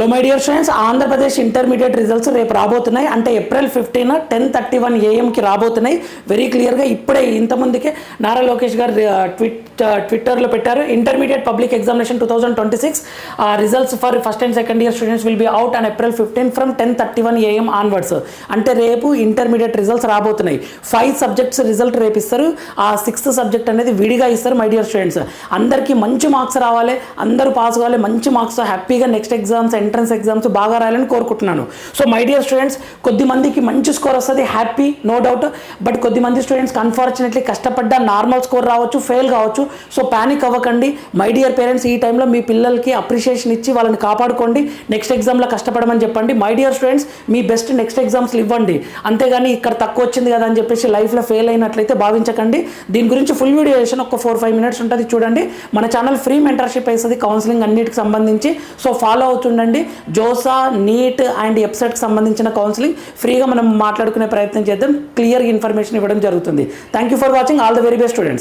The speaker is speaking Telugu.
So my dear students, Andhra Pradesh intermediate results రేపు రాబోతున్నాయి. అంటే ఏప్రిల్ 15 10:31 AM రాబోతున్నాయి. వెరీ క్లియర్గా ఇప్పుడే ఇంతకుముందుకే నారా లోకేష్ గారు ట్విట్టర్లో పెట్టారు. Intermediate public examination 2026 results for first and second year students will be out on April 15 from 10:31 AM onwards. అంటే రేపు ఇంటర్మీడియట్ రిజల్ట్స్ రాబోతున్నాయి. 5 సబ్జెక్ట్స్ రిజల్ట్ రేపు ఇస్తారు. ఆ 6th సబ్జెక్ట్ అనేది విడిగా ఇస్తారు. మై డియర్ స్టూడెంట్స్, అందరికీ మంచి మార్క్స్ రావాలి, అందరూ పాస్ కావాలి, మంచి మార్క్స్ హ్యాపీగా నెక్స్ట్ ఎగ్జామ్స్ ఎంట్రన్స్ ఎగ్జామ్స్ బాగా రాయాలని కోరుకుంటున్నాను. సో మై డియర్ స్టూడెంట్స్, కొద్దిమందికి మంచి స్కోర్ వస్తుంది, హ్యాపీ, నో డౌట్. బట్ కొద్దిమంది స్టూడెంట్స్కి అన్ఫార్చునేట్లీ కష్టపడ్డ నార్మల్ స్కోర్ రావచ్చు, ఫెయిల్ కావచ్చు. సో ప్యానిక్ అవ్వకండి మై డియర్ పేరెంట్స్. ఈ టైంలో మీ పిల్లలకి అప్రిషియేషన్ ఇచ్చి వాళ్ళని కాపాడుకోండి. నెక్స్ట్ ఎగ్జామ్లో కష్టపడమని చెప్పండి. My dear students, me best next ఎగ్జామ్స్లో ఇవ్వండి. అంతేగాని ఇక్కడ తక్కువ వచ్చింది కదా అని చెప్పేసి లైఫ్లో ఫెయిల్ అయినట్లయితే భావించకండి. దీని గురించి ఫుల్ వీడియో చేసిన ఒక 4-5 minutes ఉంటుంది, చూడండి. మన ఛానల్ ఫ్రీ మెంటర్షిప్ వేస్తుంది కౌన్సిలింగ్ అన్నిటికి సంబంధించి. సో ఫాలో అవుతుండండి. జోసా, నీట్ అండ్ ఎప్సెట్కి సంబంధించిన కౌన్సిలింగ్ ఫ్రీగా మనం మాట్లాడుకునే ప్రయత్నం చేద్దాం. క్లియర్ ఇన్ఫర్మేషన్ ఇవ్వడం జరుగుతుంది. Thank you for watching. All the very best students.